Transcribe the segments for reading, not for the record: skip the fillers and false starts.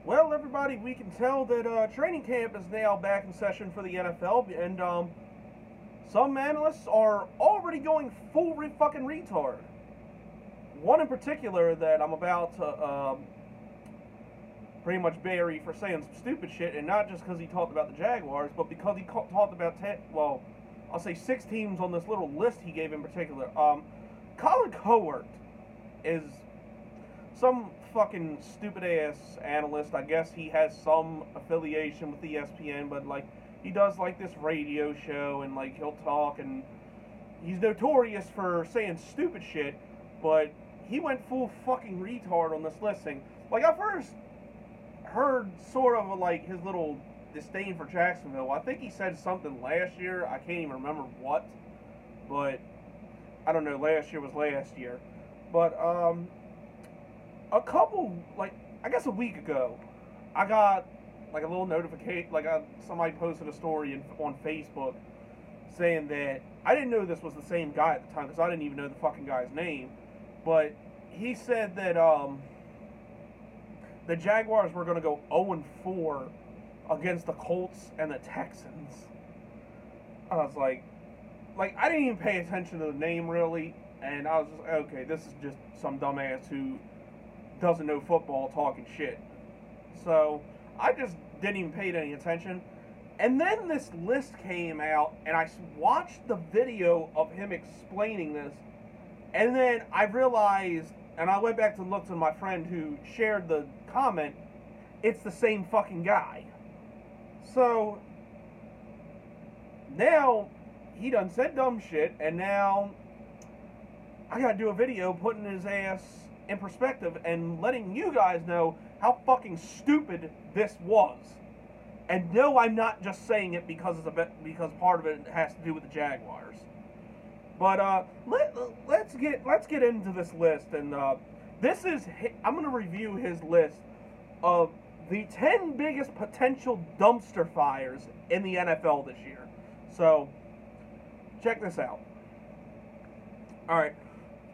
Well, everybody, we can tell that training camp is now back in session for the NFL, and some analysts are already going full fucking retard. One in particular that I'm about to pretty much bury for saying some stupid shit, and not just because he talked about the Jaguars, but because he talked about I'll say 6 teams on this little list he gave in particular. Collin is some fucking stupid ass analyst. I guess he has some affiliation with ESPN, but like he does like this radio show and like he'll talk, and he's notorious for saying stupid shit, but he went full fucking retard on this listing. Like I first heard sort of like his little disdain for Jacksonville. I think he said something last year. I can't even remember what, but I don't know. Last year was last year, but a couple, like, I guess a week ago, I got, like, a little notification, like, somebody posted a story on Facebook saying that, I didn't know this was the same guy at the time, because I didn't even know the fucking guy's name, but he said that, the Jaguars were going to go 0-4 against the Colts and the Texans. I was like, I didn't even pay attention to the name, really, and I was just, okay, this is just some dumbass who doesn't know football talking shit. So I just didn't even pay any attention. And then this list came out, and I watched the video of him explaining this, and then I realized, and I went back to look to my friend who shared the comment, it's the same fucking guy. So now he done said dumb shit, and now I gotta do a video putting his ass in perspective and letting you guys know how fucking stupid this was. And no, I'm not just saying it because because part of it has to do with the Jaguars. But let's get into this list, and I'm gonna review his list of the 10 biggest potential dumpster fires in the NFL this year. So check this out. All right,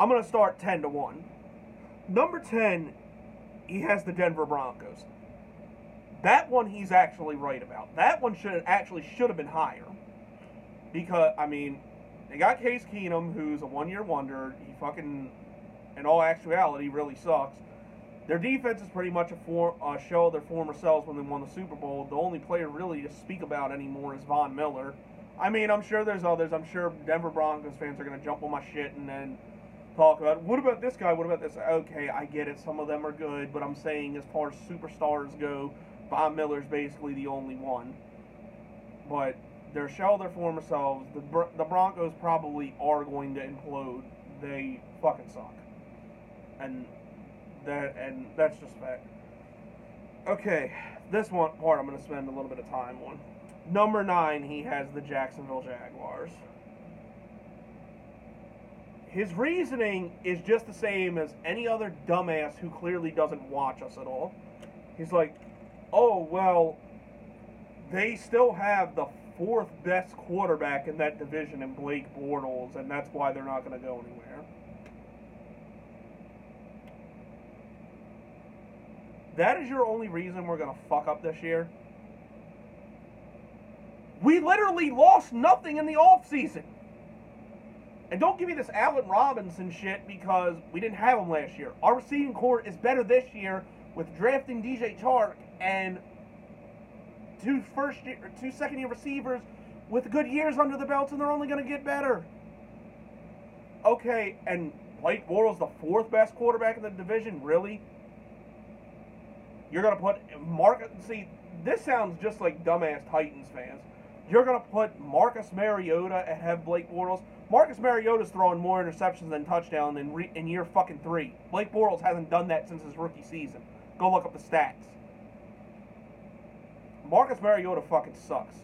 I'm gonna start 10-1. Number 10, he has the Denver Broncos. That one he's actually right about. That one should have been higher. Because, I mean, they got Case Keenum, who's a one-year wonder. He fucking, in all actuality, really sucks. Their defense is pretty much a show of their former selves when they won the Super Bowl. The only player really to speak about anymore is Von Miller. I mean, I'm sure there's others. I'm sure Denver Broncos fans are going to jump on my shit and then talk about, what about this guy, what about this? Okay, I get it, some of them are good, but I'm saying as far as superstars go, Von Miller's basically the only one. But they're shell their former selves. The Broncos probably are going to implode. They fucking suck. And that's just fact. Okay, this one part I'm going to spend a little bit of time on. Number 9, he has the Jacksonville Jaguars. His reasoning is just the same as any other dumbass who clearly doesn't watch us at all. He's like, oh, well, they still have the 4th best quarterback in that division in Blake Bortles, and that's why they're not going to go anywhere. That is your only reason we're going to fuck up this year? We literally lost nothing in the offseason. And don't give me this Allen Robinson shit because we didn't have him last year. Our receiving core is better this year with drafting DJ Chark and 2 second-year receivers with good years under the belts, and they're only going to get better. Okay, and Blake Bortles the 4th best quarterback in the division? Really? You're going to put see, this sounds just like dumbass Titans fans. You're going to put Marcus Mariota and have Blake Bortles? Marcus Mariota's throwing more interceptions than touchdowns in year fucking 3. Blake Bortles hasn't done that since his rookie season. Go look up the stats. Marcus Mariota fucking sucks.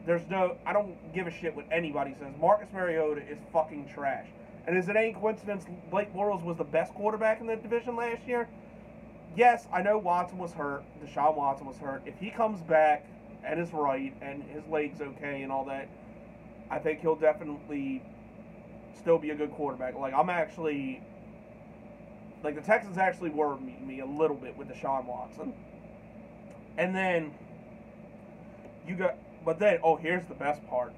I don't give a shit what anybody says. Marcus Mariota is fucking trash. And is it any coincidence Blake Bortles was the best quarterback in the division last year? Yes, I know Watson was hurt. Deshaun Watson was hurt. If he comes back and is right and his leg's okay and all that, I think he'll definitely still be a good quarterback. Like, the Texans actually worried me a little bit with Deshaun Watson. And then you got, but then, oh, here's the best part.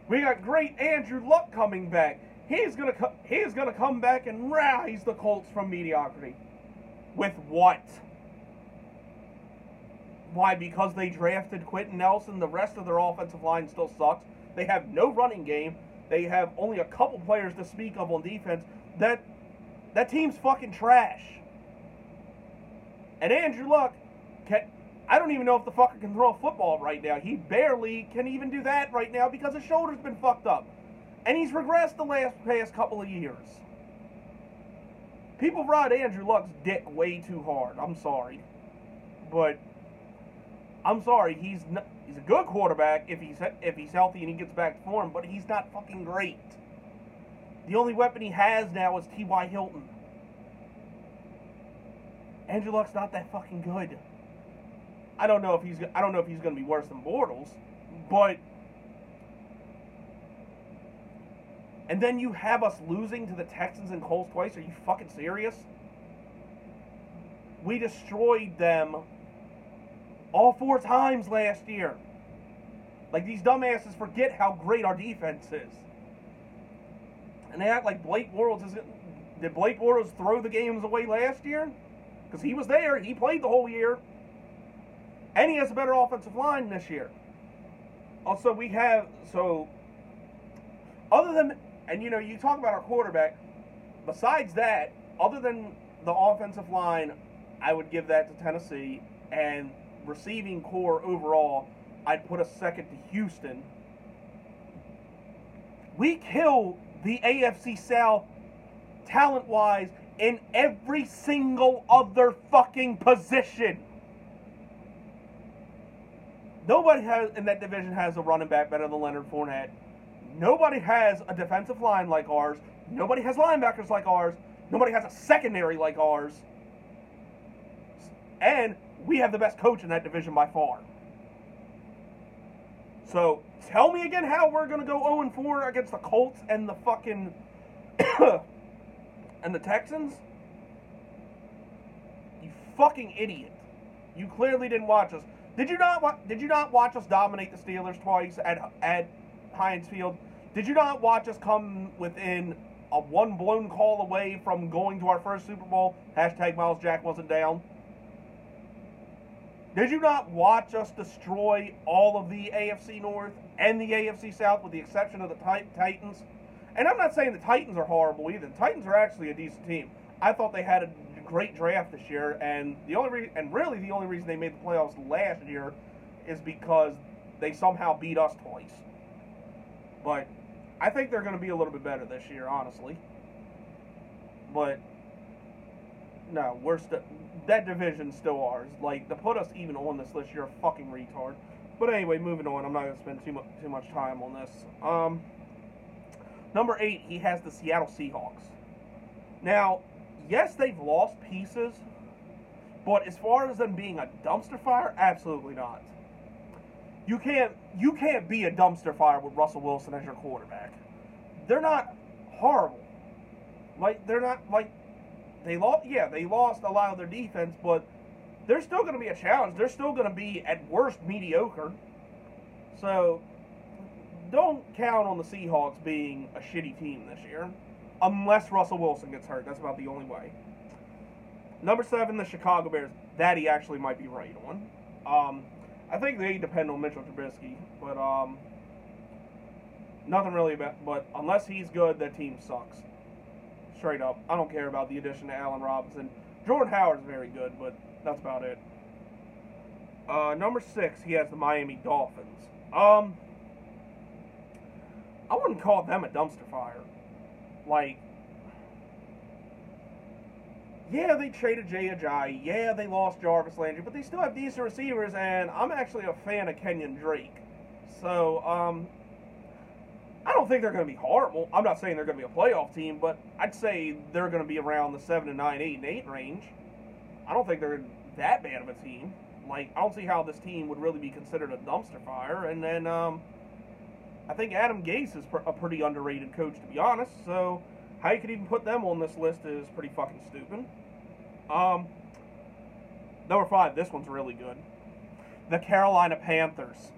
We got great Andrew Luck coming back. He's gonna come back and rise the Colts from mediocrity. With what? Why? Because they drafted Quentin Nelson. The rest of their offensive line still sucks. They have no running game. They have only a couple players to speak of on defense. That team's fucking trash. And Andrew Luck, I don't even know if the fucker can throw a football right now. He barely can even do that right now because his shoulder's been fucked up. And he's regressed the past couple of years. People ride Andrew Luck's dick way too hard. I'm sorry. But I'm sorry, he's a good quarterback if he's healthy and he gets back to form, but he's not fucking great. The only weapon he has now is T.Y. Hilton. Andrew Luck's not that fucking good. I don't know if he's going to be worse than Bortles, but and then you have us losing to the Texans and Colts twice. Are you fucking serious? We destroyed them all 4 times last year. Like, these dumbasses forget how great our defense is. And they act like Blake Bortles isn't. Did Blake Bortles throw the games away last year? Because he was there. He played the whole year. And he has a better offensive line this year. Also, other than, and you talk about our quarterback, besides that, other than the offensive line, I would give that to Tennessee. And receiving core overall, I'd put a second to Houston. We kill the AFC South talent-wise in every single other fucking position. Nobody in that division has a running back better than Leonard Fournette. Nobody has a defensive line like ours. Nobody has linebackers like ours. Nobody has a secondary like ours. And we have the best coach in that division by far. So, tell me again how we're going to go 0-4 against the Colts and the fucking and the Texans? You fucking idiot. You clearly didn't watch us. Did you not watch us dominate the Steelers twice at Heinz Field? Did you not watch us come within a one blown call away from going to our first Super Bowl? # Miles Jack wasn't down. Did you not watch us destroy all of the AFC North and the AFC South with the exception of the Titans? And I'm not saying the Titans are horrible either. The Titans are actually a decent team. I thought they had a great draft this year, and the only reason they made the playoffs last year is because they somehow beat us twice. But I think they're going to be a little bit better this year, honestly. But no, that division's still ours. Like, to put us even on this list, you're a fucking retard. But anyway, moving on. I'm not going to spend too much time on this. Number 8, he has the Seattle Seahawks. Now, yes, they've lost pieces, but as far as them being a dumpster fire, absolutely not. You can't be a dumpster fire with Russell Wilson as your quarterback. They're not horrible. They lost a lot of their defense, but they're still going to be a challenge. They're still going to be, at worst, mediocre. So, don't count on the Seahawks being a shitty team this year. Unless Russell Wilson gets hurt. That's about the only way. Number 7, the Chicago Bears. That he actually might be right on. I think they depend on Mitchell Trubisky. But, nothing really about... But unless he's good, that team sucks. Straight up. I don't care about the addition to Allen Robinson. Jordan Howard's very good, but that's about it. Number 6, he has the Miami Dolphins. I wouldn't call them a dumpster fire. Like, yeah, they traded Jay Ajayi. Yeah, they lost Jarvis Landry, but they still have decent receivers, and I'm actually a fan of Kenyon Drake. So, I don't think they're going to be horrible. I'm not saying they're going to be a playoff team, but I'd say they're going to be around the 7-9, 8-8 range. I don't think they're that bad of a team. Like, I don't see how this team would really be considered a dumpster fire. And then, I think Adam Gase is a pretty underrated coach, to be honest. So, how you could even put them on this list is pretty fucking stupid. Number 5, this one's really good. the Carolina Panthers.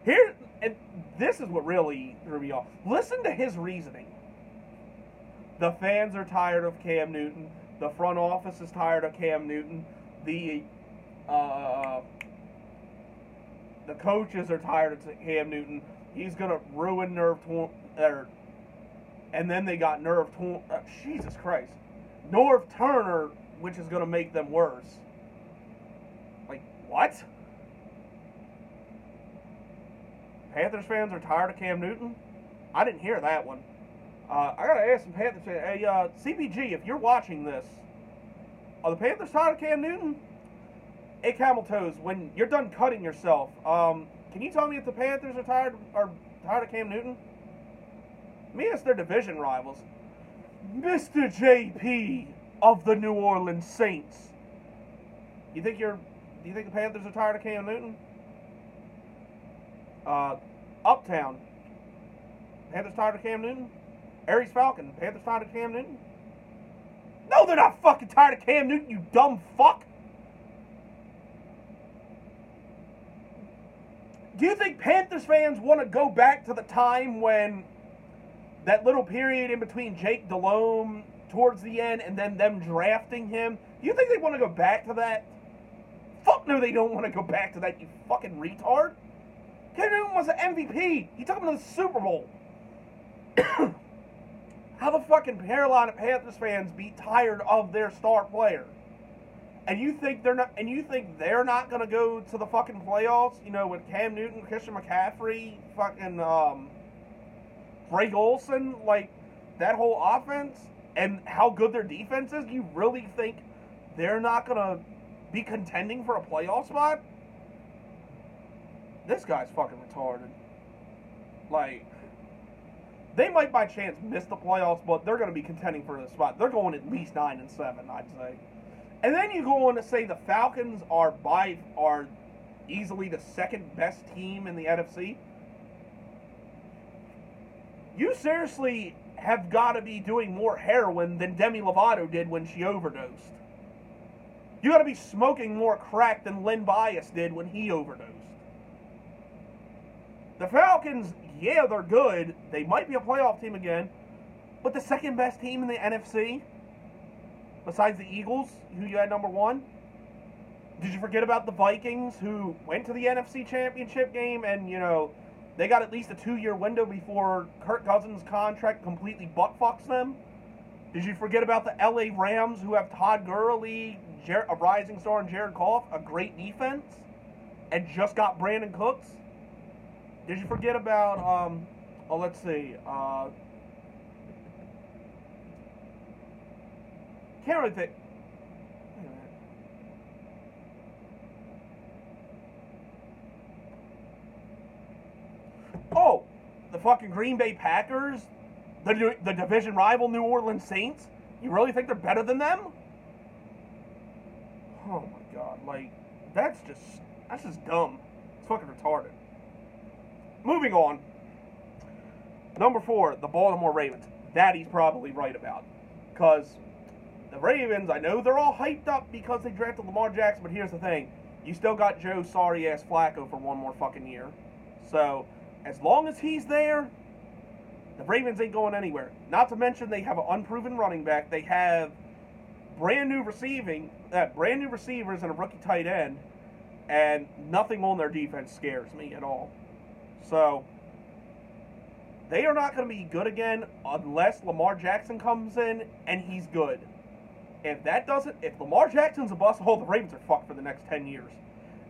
Here, and this is what really threw me off. Listen to his reasoning. The fans are tired of Cam Newton. The front office is tired of Cam Newton. The coaches are tired of Cam Newton. He's gonna ruin and then they got Jesus Christ, Norv Turner, which is gonna make them worse. Like what? Panthers fans are tired of Cam Newton? I didn't hear that one. I gotta ask some Panthers fans. Hey, CPG, if you're watching this, are the Panthers tired of Cam Newton? Hey, Camel Toes, when you're done cutting yourself, can you tell me if the Panthers are tired of Cam Newton? Me, it's their division rivals. Mr. JP of the New Orleans Saints. Do you think the Panthers are tired of Cam Newton? Uptown. Panthers tired of Cam Newton? Aries Falcon. Panthers tired of Cam Newton? No, they're not fucking tired of Cam Newton, you dumb fuck. Do you think Panthers fans want to go back to the time when that little period in between Jake Delhomme towards the end and then them drafting him? Do you think they want to go back to that? Fuck no, they don't want to go back to that, you fucking retard. Cam Newton was an MVP. He took him to the Super Bowl. How the fucking Carolina Panthers fans be tired of their star player? And you think they're not gonna go to the fucking playoffs, you know, with Cam Newton, Christian McCaffrey, fucking Greg Olsen, like that whole offense and how good their defense is? You really think they're not gonna be contending for a playoff spot? This guy's fucking retarded. Like, they might by chance miss the playoffs, but they're going to be contending for the spot. They're going at least 9-7, I'd say. And then you go on to say the Falcons are easily the second best team in the NFC. You seriously have got to be doing more heroin than Demi Lovato did when she overdosed. You got to be smoking more crack than Len Bias did when he overdosed. The Falcons, yeah, they're good. They might be a playoff team again. But the second best team in the NFC, besides the Eagles, who you had number one? Did you forget about the Vikings, who went to the NFC Championship game and, you know, they got at least a 2-year window before Kirk Cousins' contract completely butt-fucks them? Did you forget about the LA Rams, who have Todd Gurley, a rising star, and Jared Goff, a great defense, and just got Brandon Cooks? Did you forget about, let's see, can't really think. Oh, the fucking Green Bay Packers, the division rival New Orleans Saints. You really think they're better than them? Oh my god, like, that's just dumb. It's fucking retarded. Moving on. Number 4, the Baltimore Ravens. That he's probably right about. Because the Ravens, I know they're all hyped up because they drafted Lamar Jackson, but here's the thing. You still got Joe sorry-ass Flacco for one more fucking year. So, as long as he's there, the Ravens ain't going anywhere. Not to mention they have an unproven running back. They have brand new receivers and a rookie tight end. And nothing on their defense scares me at all. So, they are not going to be good again unless Lamar Jackson comes in and he's good. If Lamar Jackson's a bust, the Ravens are fucked for the next 10 years.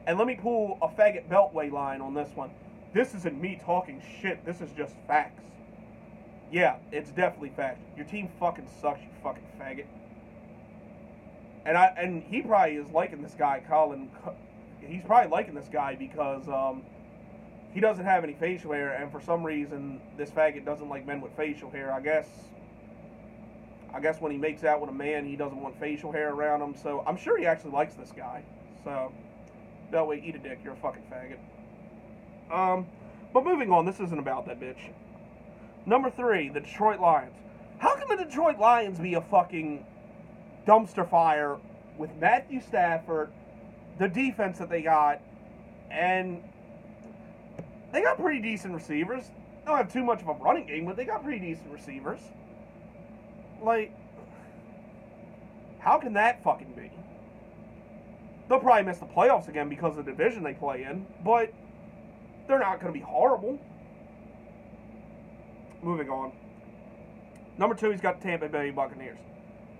And let me pull a faggot Beltway line on this one. This isn't me talking shit. This is just facts. Yeah, it's definitely facts. Your team fucking sucks, you fucking faggot. And he probably is liking this guy, Collin. He's probably liking this guy because he doesn't have any facial hair, and for some reason this faggot doesn't like men with facial hair. I guess when he makes out with a man, he doesn't want facial hair around him. So I'm sure he actually likes this guy. So Beltway, eat a dick. You're a fucking faggot. But moving on, this isn't about that bitch. Number 3, the Detroit Lions. How can the Detroit Lions be a fucking dumpster fire with Matthew Stafford, the defense that they got, And they got pretty decent receivers. They don't have too much of a running game, but they got pretty decent receivers. Like, how can that fucking be? They'll probably miss the playoffs again because of the division they play in, but they're not going to be horrible. Moving on. Number 2, he's got the Tampa Bay Buccaneers.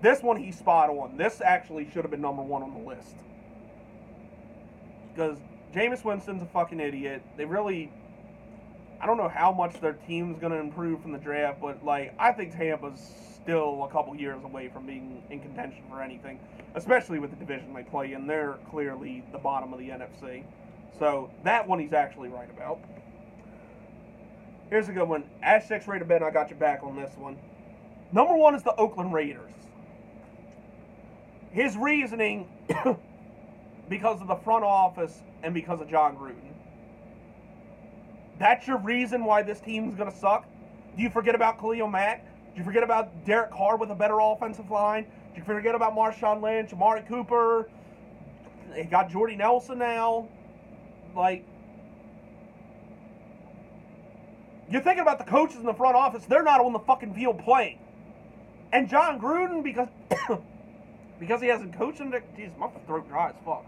This one, he's spot on. This actually should have been number 1 on the list. Because Jameis Winston's a fucking idiot. They really... I don't know how much their team's going to improve from the draft, but, like, I think Tampa's still a couple years away from being in contention for anything, especially with the division they play in. They're clearly the bottom of the NFC. So, that one he's actually right about. Here's a good one. Ash 6 rated Ben, I got your back on this one. Number 1 is the Oakland Raiders. His reasoning, because of the front office and because of John Gruden. That's your reason why this team's going to suck? Do you forget about Khalil Mack? Do you forget about Derek Carr with a better offensive line? Do you forget about Marshawn Lynch, Amari Cooper? They got Jordy Nelson now. Like, you're thinking about the coaches in the front office. They're not on the fucking field playing. And John Gruden, because because he hasn't coached them, jeez, my throat dry as fuck.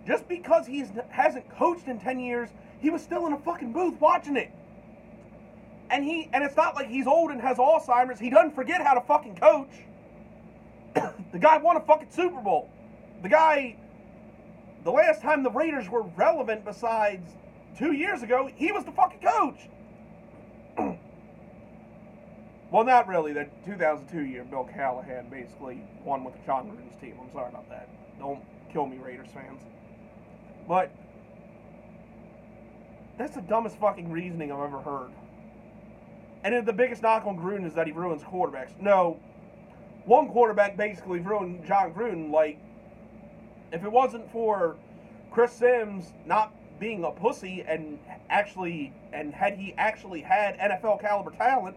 Just because he hasn't coached in 10 years, he was still in a fucking booth watching it. And it's not like he's old and has Alzheimer's. He doesn't forget how to fucking coach. The guy won a fucking Super Bowl. The last time the Raiders were relevant besides 2 years ago, he was the fucking coach. Well, not really. The 2002 year, Bill Callahan basically won with John Gruden's team. I'm sorry about that. Don't kill me, Raiders fans. But that's the dumbest fucking reasoning I've ever heard. And then the biggest knock on Gruden is that he ruins quarterbacks. No, one quarterback basically ruined John Gruden. Like, if it wasn't for Chris Sims not being a pussy and had he actually had NFL caliber talent,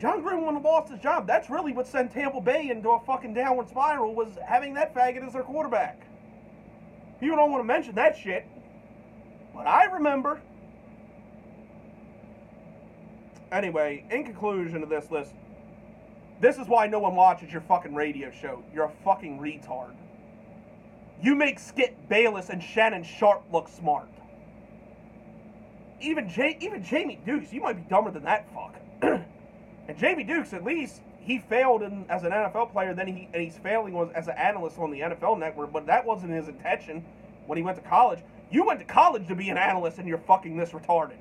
John Gruden wouldn't have lost his job. That's really what sent Tampa Bay into a fucking downward spiral, was having that faggot as their quarterback. People don't want to mention that shit, but I remember. Anyway, in conclusion of this list, this is why no one watches your fucking radio show. You're a fucking retard. You make Skip Bayless and Shannon Sharp look smart. Even Jamie Dukes, you might be dumber than that fuck. And Jamie Dukes, at least, he failed as an NFL player, and he's failing as an analyst on the NFL Network, but that wasn't his intention when he went to college. You went to college to be an analyst, and you're fucking this retarded.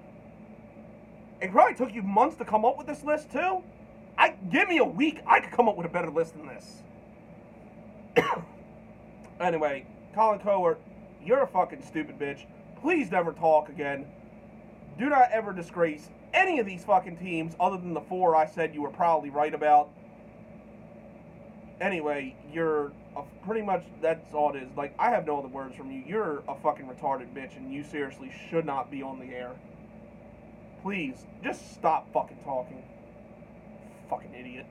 It probably took you months to come up with this list, too. Give me a week, I could come up with a better list than this. Anyway, Collin Cowherd, you're a fucking stupid bitch. Please never talk again. Do not ever disgrace any of these fucking teams other than the 4 I said you were probably right about. Anyway, pretty much, that's all it is. Like, I have no other words from you. You're a fucking retarded bitch, and you seriously should not be on the air. Please, just stop fucking talking. Fucking idiot.